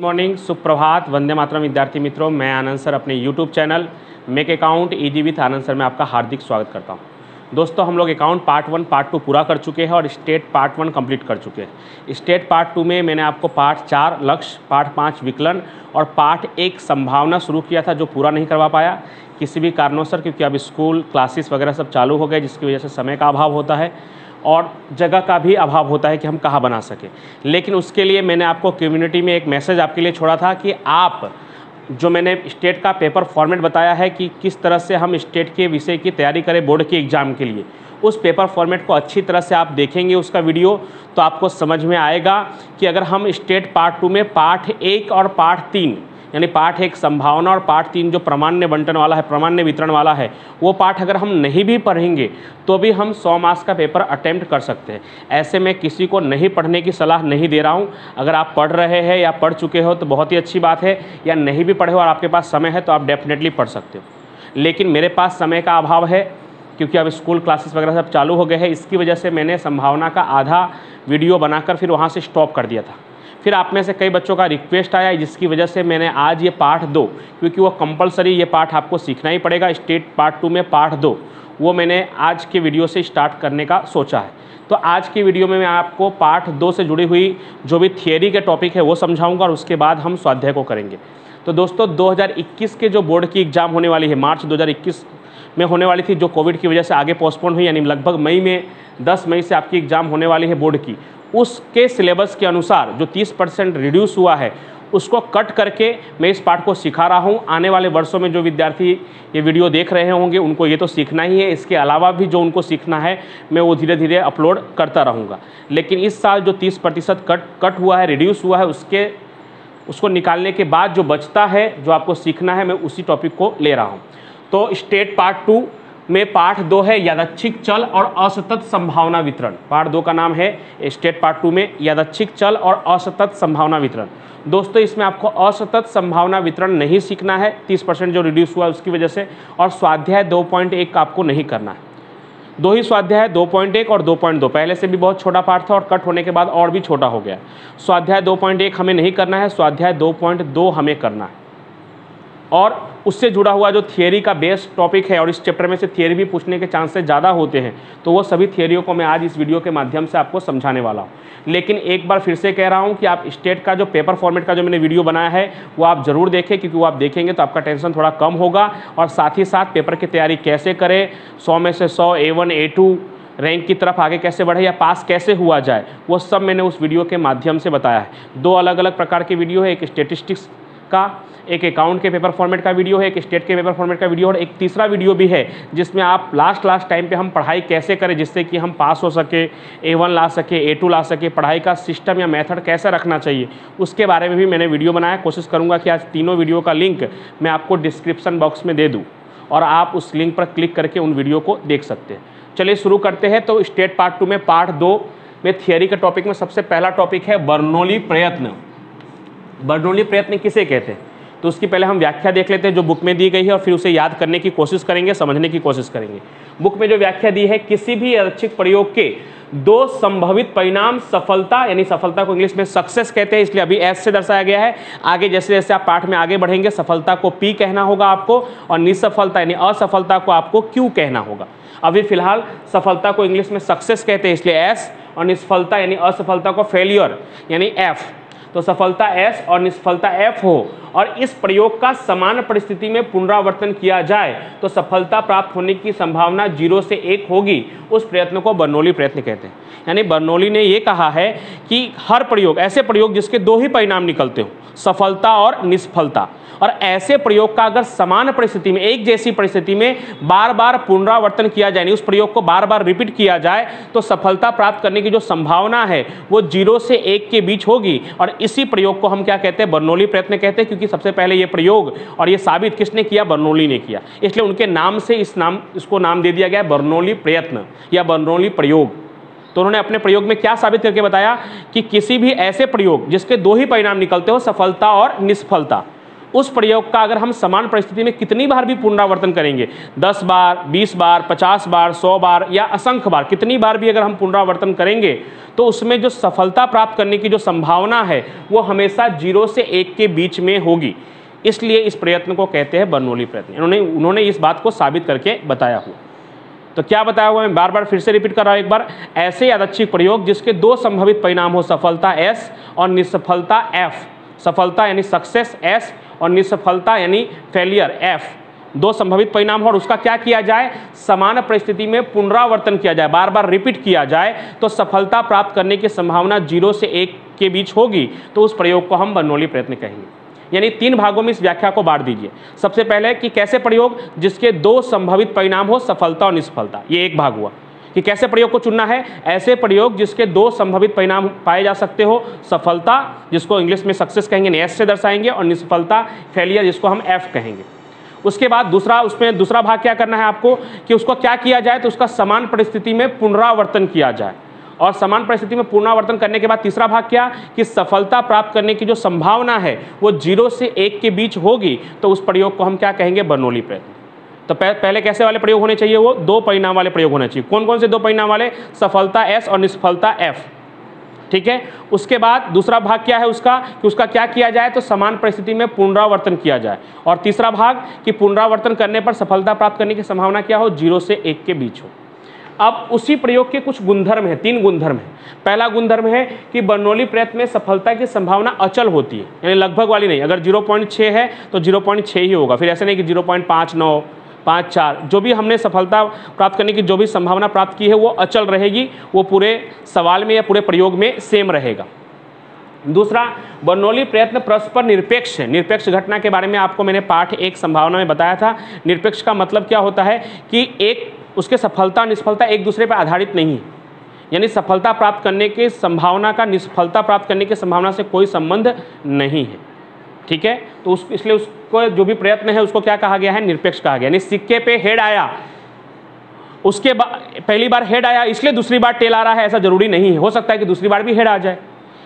Morning, सुप्रभात, वंदे मातरम विद्यार्थी मित्रों। मैं आनंद सर अपने YouTube channel make account easy with Anand sir में आपका हार्दिक स्वागत करता हूं। दोस्तों, हम लोग अकाउंट पार्ट 1 पार्ट 2 पूरा कर चुके हैं और स्टेट पार्ट 1 कंप्लीट कर चुके हैं। स्टेट पार्ट 2 में मैंने आपको पार्ट 4 लक्ष्य, पार्ट 5 विकलन और पार्ट 1 संभावना शुरू किया था, जो पूरा नहीं करवा पाया किसी भी कारणों से, क्योंकि अब स्कूल क्लासेस वगैरह सब चालू हो गए, जिसकी वजह से समय का अभाव होता है और जगह का भी अभाव होता है कि हम कहाँ बना सकें। लेकिन उसके लिए मैंने आपको कम्युनिटी में एक मैसेज आपके लिए छोड़ा था कि आप जो मैंने स्टेट का पेपर फॉर्मेट बताया है कि किस तरह से हम स्टेट के विषय की तैयारी करें बोर्ड के एग्ज़ाम के लिए, उस पेपर फॉर्मेट को अच्छी तरह से आप देखेंगे उसका वीडियो, तो आपको समझ में आएगा कि अगर हम स्टेट पार्ट 2 में पार्ट 1 और पार्ट 3 यानी पार्ट 1 संभावना और पार्ट 3 जो प्रामाण्य बंटन वाला है, प्रामाण्य वितरण वाला है, वो पार्ट अगर हम नहीं भी पढ़ेंगे तो भी हम 100 मार्क्स का पेपर अटेम्प्ट कर सकते हैं। ऐसे में किसी को नहीं पढ़ने की सलाह नहीं दे रहा हूँ। अगर आप पढ़ रहे हैं या पढ़ चुके हो तो बहुत ही अच्छी बात है, या नहीं भी पढ़े हो और आपके पास समय है तो आप डेफिनेटली पढ़ सकते हो। लेकिन मेरे पास समय का अभाव है क्योंकि अब स्कूल क्लासेस वगैरह सब चालू हो गए हैं। इसकी वजह से मैंने संभावना का आधा वीडियो बनाकर फिर वहाँ से स्टॉप कर दिया था। फिर आप में से कई बच्चों का रिक्वेस्ट आया, जिसकी वजह से मैंने आज ये पार्ट 2, क्योंकि वो कंपलसरी ये पार्ट आपको सीखना ही पड़ेगा, स्टेट पार्ट 2 में पार्ट 2, वो मैंने आज के वीडियो से स्टार्ट करने का सोचा है। तो आज की वीडियो में मैं आपको पार्ट 2 से जुड़ी हुई जो भी थियरी के टॉपिक है वो समझाऊंगा और उसके बाद हम स्वाध्याय को करेंगे। तो दोस्तों, 2021 के जो बोर्ड की एग्ज़ाम होने वाली है, मार्च 2021 में होने वाली थी, जो कोविड की वजह से आगे पोस्टपोन हुई, यानी लगभग मई में 10 मई से आपकी एग्ज़ाम होने वाली है बोर्ड की, उसके सिलेबस के अनुसार जो 30% रिड्यूस हुआ है उसको कट करके मैं इस पार्ट को सिखा रहा हूँ। आने वाले वर्षों में जो विद्यार्थी ये वीडियो देख रहे होंगे उनको ये तो सीखना ही है, इसके अलावा भी जो उनको सीखना है मैं वो धीरे धीरे अपलोड करता रहूँगा। लेकिन इस साल जो 30% कट हुआ है, रिड्यूस हुआ है, उसको निकालने के बाद जो बचता है, जो आपको सीखना है, मैं उसी टॉपिक को ले रहा हूँ। तो स्टेट पार्ट 2 में पार्ट 2 है यादृच्छिक चल और असतत संभावना वितरण। पार्ट 2 का नाम है स्टेट पार्ट 2 में यादृच्छिक चल और असतत संभावना वितरण। दोस्तों, इसमें आपको असतत संभावना वितरण नहीं सीखना है, 30% जो रिड्यूस हुआ उसकी वजह से, और स्वाध्याय 2.1 का आपको नहीं करना है। 2 ही स्वाध्याय है, 2.1 और 2.2। पहले से भी बहुत छोटा पार्ट था और कट होने के बाद और भी छोटा हो गया। स्वाध्याय 2.1 हमें नहीं करना है, स्वाध्याय 2.2 हमें करना है। और उससे जुड़ा हुआ जो थियरी का बेस टॉपिक है, और इस चैप्टर में से थियरी भी पूछने के चांसेस ज़्यादा होते हैं, तो वो सभी थियरियों को मैं आज इस वीडियो के माध्यम से आपको समझाने वाला हूँ। लेकिन एक बार फिर से कह रहा हूँ कि आप स्टेट का जो पेपर फॉर्मेट का जो मैंने वीडियो बनाया है वो आप ज़रूर देखें, क्योंकि वो आप देखेंगे तो आपका टेंशन थोड़ा कम होगा, और साथ ही साथ पेपर की तैयारी कैसे करें, 100 में से 100, A1 A2 रैंक की तरफ आगे कैसे बढ़े या पास कैसे हुआ जाए, वो सब मैंने उस वीडियो के माध्यम से बताया है। 2 अलग अलग प्रकार के वीडियो है, एक स्टेटिस्टिक्स का, एक अकाउंट के पेपर फॉर्मेट का वीडियो है, एक स्टेट के पेपर फॉर्मेट का वीडियो, और एक तीसरा वीडियो भी है जिसमें आप लास्ट टाइम पे हम पढ़ाई कैसे करें जिससे कि हम पास हो सके, A1 ला सके, A2 ला सके, पढ़ाई का सिस्टम या मेथड कैसे रखना चाहिए, उसके बारे में भी मैंने वीडियो बनाया। कोशिश करूँगा कि आज तीनों वीडियो का लिंक मैं आपको डिस्क्रिप्शन बॉक्स में दे दूँ और आप उस लिंक पर क्लिक करके उन वीडियो को देख सकते हैं। चलिए शुरू करते हैं। तो स्टेट पार्ट 2 में पार्ट 2 में थियरी के टॉपिक में सबसे पहला टॉपिक है बर्नौली प्रयत्न। बर्नौली प्रयत्न किसे कहते हैं, तो उसकी पहले हम व्याख्या देख लेते हैं जो बुक में दी गई है, और फिर उसे याद करने की कोशिश करेंगे, समझने की कोशिश करेंगे। बुक में जो व्याख्या दी है, किसी भी यादृच्छिक प्रयोग के 2 संभावित परिणाम सफलता, यानी सफलता को इंग्लिश में सक्सेस कहते हैं, इसलिए अभी एस से दर्शाया गया है। आगे जैसे जैसे आप पाठ में आगे बढ़ेंगे, सफलता को पी कहना होगा आपको, और निसफलता यानी असफलता को आपको क्यू कहना होगा। अभी फिलहाल सफलता को इंग्लिश में सक्सेस कहते हैं, इसलिए एस, और निष्फलता यानी असफलता को फेलियर यानी एफ। तो सफलता एस और निष्फलता एफ हो, और इस प्रयोग का समान परिस्थिति में पुनरावर्तन किया जाए तो सफलता प्राप्त होने की संभावना 0 से 1 होगी। उस प्रयत्न को बर्नौली प्रयत्न कहते हैं। यानी बर्नौली ने ये कहा है कि हर प्रयोग, ऐसे प्रयोग जिसके 2 ही परिणाम निकलते हो, सफलता और निष्फलता, और ऐसे प्रयोग का अगर समान परिस्थिति में, एक जैसी परिस्थिति में बार बार पुनरावर्तन किया जाए, उस प्रयोग को बार बार रिपीट किया जाए, तो सफलता प्राप्त करने की जो संभावना है वो 0 से 1 के बीच होगी। और इसी प्रयोग को हम क्या कहते हैं, बर्नौली प्रयत्न कहते हैं, क्योंकि सबसे पहले ये प्रयोग और ये साबित किसने किया, बर्नौली ने किया, इसलिए उनके नाम से इसको नाम दे दिया गया बर्नौली प्रयत्न या बर्नौली प्रयोग। तो उन्होंने अपने प्रयोग में क्या साबित करके बताया कि किसी भी ऐसे प्रयोग जिसके 2 ही परिणाम निकलते हो, सफलता और निष्फलता, उस प्रयोग का अगर हम समान परिस्थिति में कितनी बार भी पुनरावर्तन करेंगे, 10 बार, 20 बार, 50 बार, 100 बार या असंख्य बार, कितनी बार भी अगर हम पुनरावर्तन करेंगे तो उसमें जो सफलता प्राप्त करने की जो संभावना है वो हमेशा 0 से 1 के बीच में होगी। इसलिए इस प्रयत्न को कहते हैं बर्नौली प्रयत्न। उन्होंने इस बात को साबित करके बताया हुआ। तो क्या बताया हुआ, मैं बार बार फिर से रिपीट कर रहा हूँ एक बार। ऐसे यादृच्छिक प्रयोग जिसके 2 संभावित परिणाम हो, सफलता S और निसफलता F। सफलता यानी सक्सेस S और निसफलता यानी फेलियर F, 2 संभावित परिणाम हो और उसका क्या किया जाए, समान परिस्थिति में पुनरावर्तन किया जाए, बार बार रिपीट किया जाए, तो सफलता प्राप्त करने की संभावना 0 से 1 के बीच होगी। तो उस प्रयोग को हम बर्नौली प्रयत्न कहेंगे। यानी 3 भागों में इस व्याख्या को बांट दीजिए। सबसे पहले कि कैसे प्रयोग जिसके 2 संभावित परिणाम हो, सफलता और निष्फलता, ये एक भाग हुआ कि कैसे प्रयोग को चुनना है। ऐसे प्रयोग जिसके 2 संभावित परिणाम पाए जा सकते हो, सफलता जिसको इंग्लिश में सक्सेस कहेंगे, एस से दर्शाएंगे, और निष्फलता फेलियर जिसको हम एफ कहेंगे। उसके बाद दूसरा भाग क्या करना है आपको कि उसको क्या किया जाए, तो उसका समान परिस्थिति में पुनरावर्तन किया जाए, और समान परिस्थिति में पुनरावर्तन करने के बाद तीसरा भाग क्या कि सफलता प्राप्त करने की जो संभावना है वो 0 से 1 के बीच होगी। तो उस प्रयोग को हम क्या कहेंगे, बर्नौली प्रयत्न। तो पहले कैसे वाले प्रयोग होने चाहिए, वो 2 परिणाम वाले प्रयोग होने चाहिए। कौन कौन से 2 परिणाम वाले, सफलता S और निष्फलता F, ठीक है। उसके बाद दूसरा भाग क्या है उसका कि उसका क्या किया जाए, तो समान परिस्थिति में पुनरावर्तन किया जाए, और तीसरा भाग कि पुनरावर्तन करने पर सफलता प्राप्त करने की संभावना क्या हो, 0 से 1 के बीच हो। अब उसी प्रयोग के कुछ गुणधर्म हैं, 3 गुणधर्म हैं। पहला गुणधर्म है कि बर्नौली प्रयत्न में सफलता की संभावना अचल होती है, यानी लगभग वाली नहीं। अगर 0.6 है तो 0.6 ही होगा, फिर ऐसे नहीं कि 0.59, 5-4, जो भी हमने सफलता प्राप्त करने की जो भी संभावना प्राप्त की है वो अचल रहेगी, वो पूरे सवाल में या पूरे प्रयोग में सेम रहेगा। दूसरा, बर्नौली प्रयत्न परस्पर निरपेक्ष है। निरपेक्ष घटना के बारे में आपको मैंने पाठ 1 संभावना में बताया था। निरपेक्ष का मतलब क्या होता है कि उसके सफलता और निष्फलता एक दूसरे पर आधारित नहीं है, यानी सफलता प्राप्त करने की संभावना का निष्फलता प्राप्त करने की संभावना से कोई संबंध नहीं है, ठीक है। तो इसलिए उसको जो भी प्रयत्न है उसको क्या कहा गया है, निरपेक्ष कहा गया। यानी सिक्के पे हेड आया, उसके पहली बार हेड आया इसलिए दूसरी बार टेल आ रहा है, ऐसा जरूरी नहीं है। हो सकता है कि दूसरी बार भी हेड आ जाए,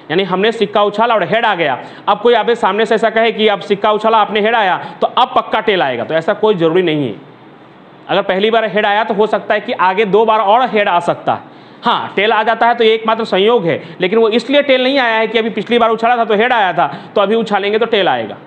यानी हमने सिक्का उछाला और हेड आ गया। अब कोई आपके सामने से ऐसा कहे कि अब सिक्का उछाला आपने हेड आया तो अब पक्का टेल आएगा, तो ऐसा कोई जरूरी नहीं है। अगर पहली बार हेड आया तो हो सकता है कि आगे 2 बार और हेड आ सकता है। हाँ, टेल आ जाता है तो ये एकमात्र संयोग है, लेकिन वो इसलिए टेल नहीं आया है कि अभी पिछली बार उछाला था तो हेड आया था, तो अभी उछालेंगे तो टेल आएगा।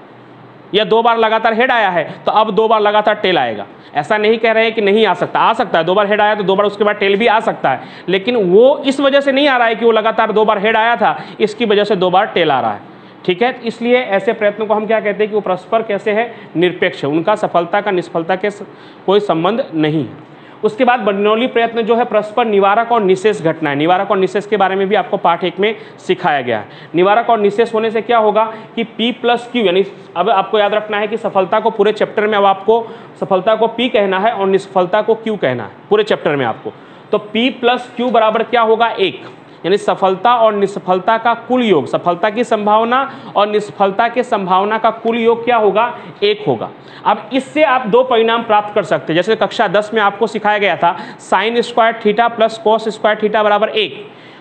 या 2 बार लगातार हेड आया है तो अब 2 बार लगातार टेल आएगा। ऐसा नहीं कह रहे हैं कि नहीं आ सकता, आ सकता है। 2 बार हेड आया तो 2 बार उसके बाद टेल भी आ सकता है, लेकिन वो इस वजह से नहीं आ रहा है कि वो लगातार 2 बार हेड आया था, इसकी वजह से 2 बार टेल आ रहा है, ठीक है। इसलिए ऐसे प्रयत्नों को हम क्या कहते हैं कि वो परस्पर कैसे है, निरपेक्ष है, उनका सफलता का निष्फलता के कोई संबंध नहीं है। उसके बाद बर्नौली प्रयत्न जो है परस्पर निवारक और निशेष घटना है। निवारक और निशेष के बारे में भी आपको पाठ 1 में सिखाया गया है। निवारक और निशेष होने से क्या होगा कि P+Q, यानी अब आपको याद रखना है कि सफलता को पूरे चैप्टर में अब आपको सफलता को P कहना है और निष्फलता को Q कहना है पूरे चैप्टर में आपको। तो P+Q बराबर क्या होगा, 1, यानी सफलता और निष्फलता का कुल योग, सफलता की संभावना और निष्फलता की संभावना का कुल योग क्या होगा, 1 होगा। अब इससे आप 2 परिणाम प्राप्त कर सकते हैं। जैसे कक्षा 10 में आपको सिखाया गया था sin square theta plus cos square theta बराबर 1,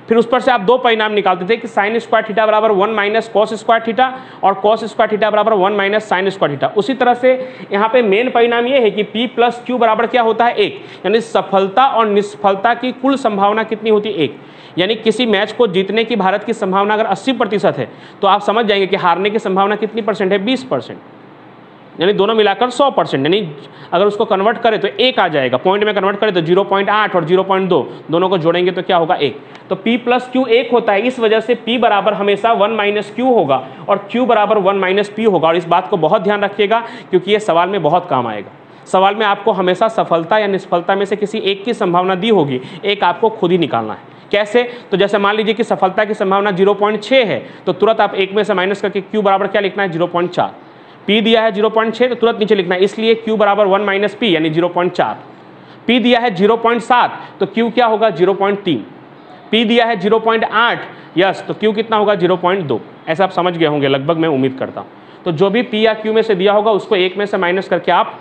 फिर उस पर से आप 2 परिणाम निकालते थे कि sin स्क्वायर थीटा बराबर 1 माइनस cos स्क्वायर थीटा और cos स्क्वायर थीटा बराबर 1 माइनस sin स्क्वायर थीटा। उसी तरह से यहाँ पे मेन परिणाम ये है कि P+Q बराबर क्या होता है, 1, यानी सफलता और निष्फलता की कुल संभावना कितनी होती है, 1। यानी किसी मैच को जीतने की भारत की संभावना अगर 80% है तो आप समझ जाएंगे कि हारने की संभावना कितनी परसेंट है, 20%, यानी दोनों मिलाकर 100%। यानी अगर उसको कन्वर्ट करें तो 1 आ जाएगा, पॉइंट में कन्वर्ट करें तो 0.8 और 0.2 दोनों को जोड़ेंगे तो क्या होगा, 1। तो P+Q 1 होता है, इस वजह से P बराबर हमेशा 1 माइनस Q होगा और Q बराबर 1 माइनस P होगा। और इस बात को बहुत ध्यान रखिएगा क्योंकि ये सवाल में बहुत काम आएगा। सवाल में आपको हमेशा सफलता या निष्फलता में से किसी एक की संभावना दी होगी, एक आपको खुद ही निकालना है। कैसे, तो जैसे मान लीजिए कि सफलता की संभावना 0.6 है तो तुरंत आप 1 में से माइनस करके Q बराबर क्या लिखना है, 0.4। P दिया है 0.6 तो तुरंत नीचे लिखना है, इसलिए Q बराबर 1 माइनस P यानी 0.4। P दिया है 0.7 तो Q क्या होगा, 0.3। P दिया है 0.8, यस, तो Q कितना होगा, 0.2। ऐसा आप समझ गए होंगे लगभग, मैं उम्मीद करता हूँ। तो जो भी P या Q में से दिया होगा उसको 1 में से माइनस करके आप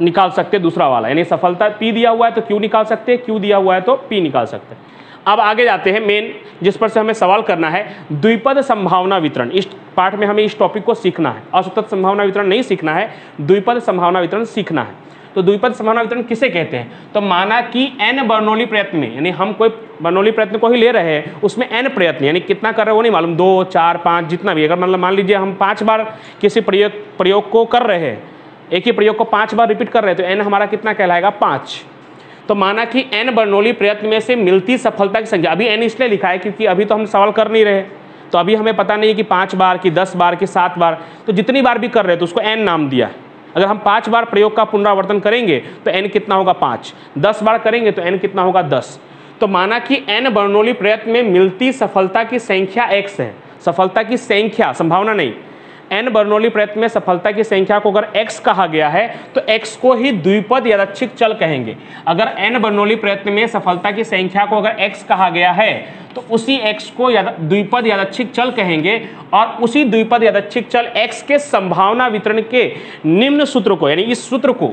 निकाल सकते हैं दूसरा वाला, यानी सफलता P दिया हुआ है तो Q निकाल सकते हैं, Q दिया हुआ है तो P निकाल सकते हैं। अब आगे जाते हैं मेन जिस पर से हमें सवाल करना है, द्विपद संभावना वितरण। इस पाठ में हमें इस टॉपिक को सीखना है। असतत संभावना वितरण नहीं सीखना है, द्विपद संभावना वितरण सीखना है। तो द्विपद संभावना वितरण किसे कहते हैं? तो माना कि n बर्नौली प्रयत्न में, यानी हम कोई बर्नौली प्रयत्न को ही ले रहे हैं, उसमें n प्रयत्न, यानी कितना कर रहे हैं वो नहीं मालूम, 2, 4, 5 जितना भी, अगर मतलब मान लीजिए हम 5 बार किसी प्रयोग को कर रहे हैं, एक ही प्रयोग को 5 बार रिपीट कर रहे हैं, तो n हमारा कितना कहलाएगा? 5। तो माना कि n बर्नौली प्रयत्न में से मिलती सफलता की संख्या, अभी n इसलिए लिखा है क्योंकि अभी तो हम सवाल कर नहीं रहे, तो अभी हमें पता नहीं है कि 5 बार कि 10 बार कि 7 बार, तो जितनी बार भी कर रहे हैं तो उसको n नाम दिया है। अगर हम 5 बार प्रयोग का पुनरावर्तन करेंगे तो n कितना होगा? 5। 10 बार करेंगे तो n कितना होगा? 10। तो माना कि n बर्नौली प्रयत्न में मिलती सफलता की संख्या x है, सफलता की संख्या, संभावना नहीं। n बर्नौली प्रयत्न में सफलता की संख्या को अगर x कहा गया है तो x को ही द्विपद यादृच्छिक चल कहेंगे। अगर n बर्नौली प्रयत्न में सफलता की संख्या को अगर x कहा गया है तो उसी x को द्विपद यादृच्छिक चल कहेंगे, और उसी द्विपद यादृच्छिक चल x के संभावना वितरण के निम्न सूत्र को, यानी इस सूत्र को,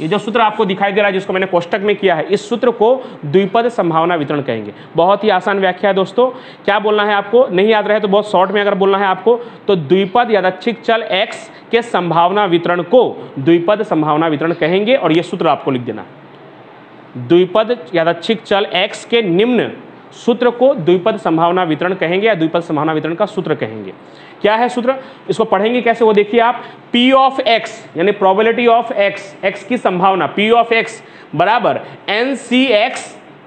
ये जो सूत्र आपको दिखाई दे रहा है जिसको मैंने कोष्टक में किया है, इस सूत्र को द्विपद संभावना वितरण कहेंगे। बहुत ही आसान व्याख्या है दोस्तों। क्या बोलना है आपको? नहीं याद रहे तो बहुत शॉर्ट में अगर बोलना है आपको, तो द्विपद यादृच्छिक चल x के संभावना वितरण को द्विपद संभावना वितरण कहेंगे, और ये सूत्र आपको लिख देना है। द्विपद यादृच्छिक चल x के निम्न सूत्र को द्विपद संभावना वितरण कहेंगे, या द्विपद संभावना वितरण का सूत्र कहेंगे। क्या है सूत्र? इसको पढ़ेंगे कैसे वो देखिए आप। P ऑफ x यानी प्रोबेबिलिटी ऑफ x, x की संभावना P ऑफ x बराबर NCx,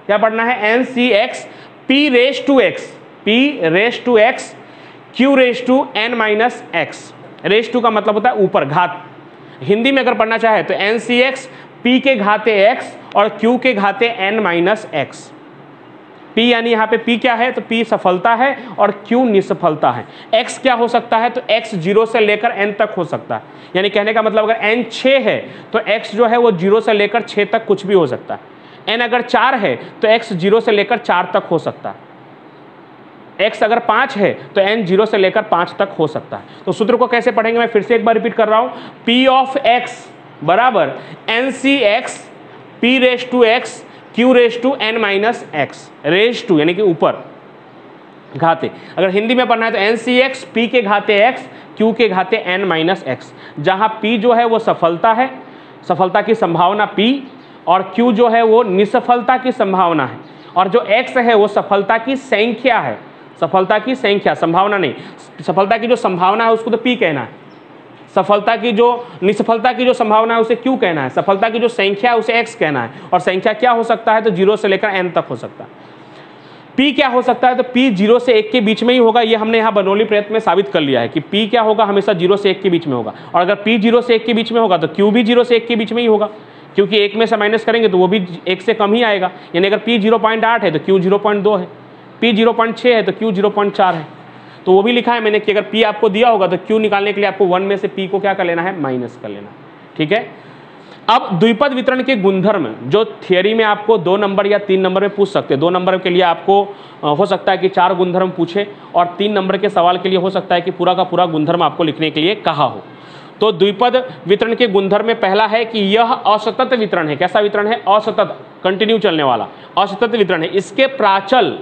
क्या पढ़ना है? NCx P raise to x, P raise to x Q raise to n minus x। Raise to का मतलब होता है ऊपर, घात। हिंदी में अगर पढ़ना चाहे तो NCx P के घाते x और Q के घाते n माइनस x। P यानी यहाँ पे P क्या है? तो P सफलता है और Q निसफलता है। X क्या हो सकता है? तो X 0 से लेकर n तक हो सकता है। यानी कहने का मतलब अगर n 6 है तो X जो है वो 0 से लेकर 6 तक कुछ भी हो सकता है। n अगर 4 है तो X 0 से लेकर 4 तक हो सकता है। X अगर 5 है तो n 0 से लेकर 5 तक हो सकता है। तो सूत्र को कैसे पढ़ेंगे? मैं फिर से एक बार रिपीट कर रहा हूँ। P ऑफ x बराबर NCx P raise to x Q raise to n minus x। Raise to यानी कि ऊपर, घाते। अगर हिंदी में पढ़ना है तो NCx P के घाते x Q के घाते n माइनस x, जहाँ P जो है वो सफलता है, सफलता की संभावना P, और Q जो है वो निसफलता की संभावना है, और जो x है वो सफलता की संख्या है। सफलता की संख्या, संभावना नहीं। सफलता की जो संभावना है उसको तो P कहना है, सफलता की जो निसफलता की जो संभावना है उसे Q कहना है, सफलता की जो संख्या है उसे x कहना है। और संख्या क्या हो सकता है? तो 0 से लेकर n तक हो सकता है। P क्या हो सकता है? तो P 0 से 1 के बीच में ही होगा। ये हमने यहाँ बर्नौली प्रयत्न में साबित कर लिया है कि P क्या होगा? हमेशा 0 से 1 के बीच में होगा। और अगर P 0 से 1 के बीच में होगा तो Q भी 0 से 1 के बीच में ही होगा, क्योंकि 1 में से माइनस करेंगे तो वो भी 1 से कम ही आएगा। यानी अगर P 0.8 है तो Q 0.2 है, P 0.6 है तो Q 0.4 है। तो वो भी लिखा है मैंने कि अगर P आपको दिया होगा तो Q निकालने के लिए आपको 1 में से P को क्या कर लेना है? माइनस कर लेना। ठीक है। अब द्विपद वितरण के गुणधर्म जो थियरी में आपको 2 नंबर या 3 नंबर में पूछ सकते हैं। 2 नंबर के लिए आपको हो सकता है कि 4 गुणधर्म पूछे, और 3 नंबर के सवाल के लिए हो सकता है कि पूरा का पूरा गुणधर्म आपको लिखने के लिए कहा हो। तो द्विपद वितरण के गुणधर्म में पहला है कि यह असतत वितरण है। कैसा वितरण है? असतत, कंटिन्यू चलने वाला असतत वितरण है। इसके प्राचल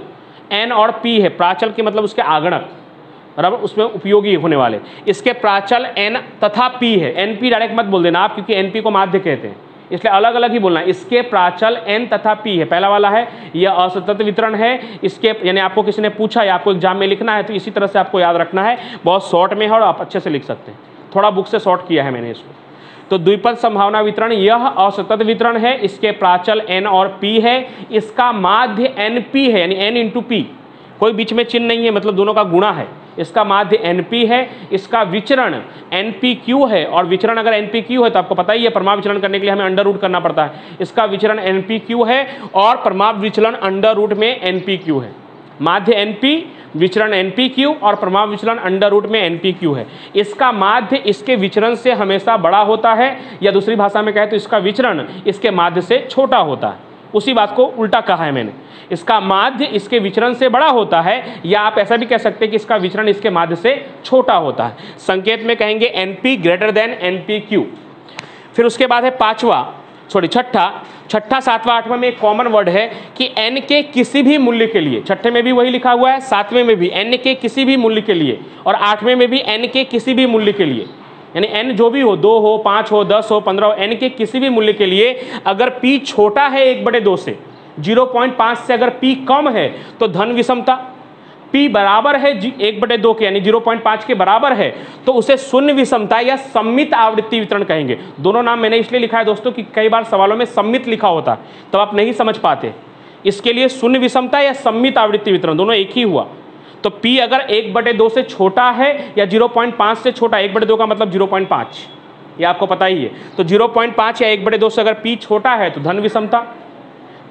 n और p है। प्राचल के मतलब उसके आगणक, बराबर, उसमें उपयोगी होने वाले। इसके प्राचल n तथा p है। np डायरेक्ट मत बोल देना आप, क्योंकि np को माध्य कहते हैं, इसलिए अलग अलग ही बोलना है। इसके प्राचल n तथा p है। पहला वाला है यह असतत वितरण है। इसके यानी आपको किसी ने पूछा या आपको एग्जाम में लिखना है तो इसी तरह से आपको याद रखना है। बहुत शॉर्ट में है और आप अच्छे से लिख सकते हैं। थोड़ा बुक से शॉर्ट किया है मैंने इसको। तो द्विपद संभावना वितरण यह असतत वितरण है। इसके प्राचल n और p है। इसका माध्य np है, यानी n इंटू p, कोई बीच में चिन्ह नहीं है, मतलब दोनों का गुणा है। इसका माध्य np है। इसका विचरण npq है, और विचरण अगर npq है तो आपको पता ही है परिमाप विचलन करने के लिए हमें अंडर रूट करना पड़ता है। इसका विचरण npq है और परिमाप विचलन अंडर रूट में npq है। माध्य np, विचरण npq और परिमाप विचलन अंडर रूट में npq है। इसका माध्य इसके विचरण से हमेशा बड़ा होता है, या दूसरी भाषा में कहे तो इसका विचरण इसके माध्य से छोटा होता है। उसी बात को उल्टा कहा है मैंने। इसका माध्य इसके विचरण से बड़ा होता है, या आप ऐसा भी कह सकते हैं कि इसका विचरण इसके माध्य से छोटा होता है। संकेत में कहेंगे np ग्रेटर देन npq। फिर उसके बाद है पांचवा, छठा 7वां 8वां में एक कॉमन वर्ड है कि n के किसी भी मूल्य के लिए, छठे में भी वही लिखा हुआ है, 7वें में भी n के किसी भी मूल्य के लिए और 8वें में भी n के किसी भी मूल्य के लिए, यानी n जो भी हो, 2 हो, 5 हो, 10 हो, 15 हो, n के किसी भी मूल्य के लिए अगर p छोटा है 1/2 से, 0.5 से अगर p कम है तो धन विषमता, p बराबर है 1/2 के यानी 0.5 के बराबर है तो उसे शून्य विषमता या सममित आवृत्ति वितरण कहेंगे। दोनों नाम मैंने इसलिए लिखा है दोस्तों कि कई बार सवालों में सममित लिखा होता है तब आप नहीं समझ पाते, इसके लिए शून्य विषमता या सममित आवृत्ति वितरण दोनों एक ही हुआ। तो p अगर 1/2 से छोटा है या 0.5 से छोटा, 1/2 का मतलब 0.5, ये आपको पता ही है, तो 0.5 या 1/2 से अगर p छोटा है तो धन विषमता,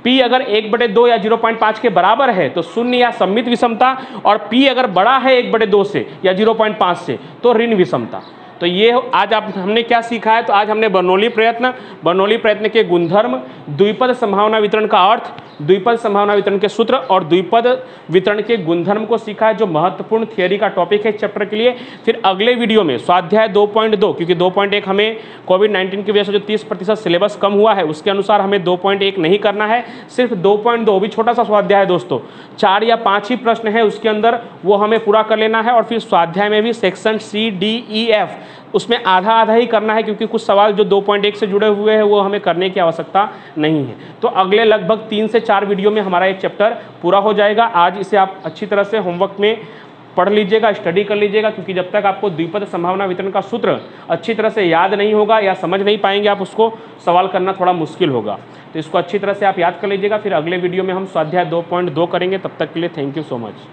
p अगर 1/2 या 0.5 के बराबर है तो शून्य या सममित विषमता, और p अगर बड़ा है 1/2 से या 0.5 से तो ऋण विषमता। तो ये आज हमने क्या सीखा है, तो आज हमने बर्नौली प्रयत्न के गुणधर्म, द्विपद संभावना वितरण का अर्थ, द्विपद संभावना वितरण के सूत्र और द्विपद वितरण के गुणधर्म को सीखा है, जो महत्वपूर्ण थियरी का टॉपिक है चैप्टर के लिए। फिर अगले वीडियो में स्वाध्याय 2.2, क्योंकि 2.1 हमें कोविड-19 की वजह से जो 30% सिलेबस कम हुआ है उसके अनुसार हमें 2.1 नहीं करना है, सिर्फ 2.2 भी छोटा सा स्वाध्याय है दोस्तों, 4 या 5 ही प्रश्न है उसके अंदर, वो हमें पूरा कर लेना है। और फिर स्वाध्याय में भी section C, D, E, F उसमें आधा आधा ही करना है, क्योंकि कुछ सवाल जो 2.1 से जुड़े हुए हैं वो हमें करने की आवश्यकता नहीं है। तो अगले लगभग 3 से 4 वीडियो में हमारा एक चैप्टर पूरा हो जाएगा। आज इसे आप अच्छी तरह से होमवर्क में पढ़ लीजिएगा, स्टडी कर लीजिएगा, क्योंकि जब तक आपको द्विपद संभावना वितरण का सूत्र अच्छी तरह से याद नहीं होगा या समझ नहीं पाएंगे आप उसको, सवाल करना थोड़ा मुश्किल होगा। तो इसको अच्छी तरह से आप याद कर लीजिएगा। फिर अगले वीडियो में हम स्वाध्याय 2.2 करेंगे। तब तक के लिए थैंक यू सो मच।